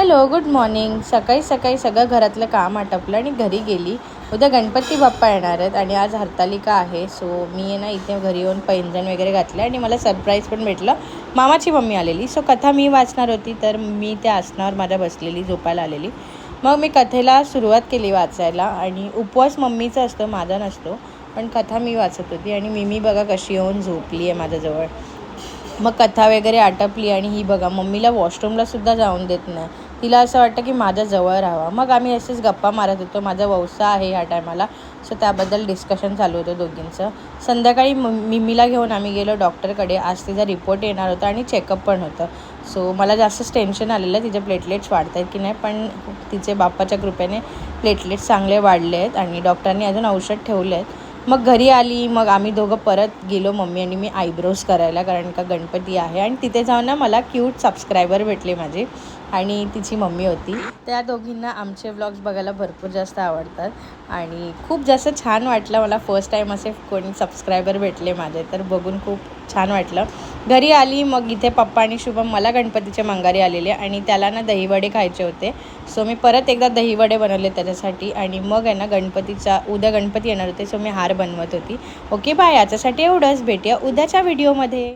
Hello, good morning. सकाळी सकाळी सगळं घरातलं काम आटपलं आणि घरी गेली. उद्या गणपती बाप्पा येणार आहेत आणि आज हरतालिका आहे. सो मी आहे ना इथे घरी येऊन पैंजण वगैरे घातले आणि मला सरप्राईज पण भेटलं. मामाची मम्मी आलेली. सो कथा मी वाचणार होती, तर मी त्या आसनावर माझ्या बसलेली, झोपायला आलेली. मग मी कथेला सुरुवात केली वाचायला आणि उपवास मम्मीचा असतो, माझा नसतो. पण कथा मी वाचत होती आणि मिमी बघा कशी येऊन झोपली आहे माझ्याजवळ. मग कथा वगैरे आटपली आणि ही बघा मम्मीला वॉशरूमलासुद्धा जाऊन देत नाही. तिला असं वाटतं की माझ्या जवळ राहावं. मग आम्ही असेच गप्पा मारत होतो. माझा वौसा आहे ह्या टायमाला, सो त्याबद्दल डिस्कशन चालू होतं दोघींचं. संध्याकाळी मिमीला घेऊन आम्ही गेलो डॉक्टरकडे. आज तिचा रिपोर्ट येणार होता आणि चेकअप पण होतं. सो मला जास्तच टेन्शन आलेलं तिचे प्लेटलेट्स वाढत आहेत की नाही, पण तिचे बाप्पाच्या कृपेने प्लेटलेट्स चांगले वाढले आहेत आणि डॉक्टरांनी अजून औषध ठेवले आहेत. मग घरी आली. मग आम्ही दोघं परत गेलो, मम्मी आणि मी, आयब्रोज करायला, कारण का गणपती आहे. आणि तिथे जाऊन ना मला क्यूट सबस्क्रायबर भेटले माझे आणि तिची मम्मी होती. त्या दोघींना आमचे व्लॉग्स बघायला भरपूर जास्त आवडतात आणि खूप जास्त छान वाटलं मला. फर्स्ट टाईम असे कोणी सबस्क्रायबर भेटले माझे, तर बघून खूप छान वाटलं. घरी आली. मग इथे पप्पा आणि शुभम मला गणपतीचे मंगारी आलेले आणि त्याला ना दहीवडे खायचे होते. सो मी परत एकदा दहीवडे बनवले त्याच्यासाठी. आणि मग आहे ना उद्या गणपती येणार होते, सो मी हार बनवत होती. ओके बाय, याच्यासाठी एवढंच. भेटूया उद्याच्या व्हिडिओमध्ये.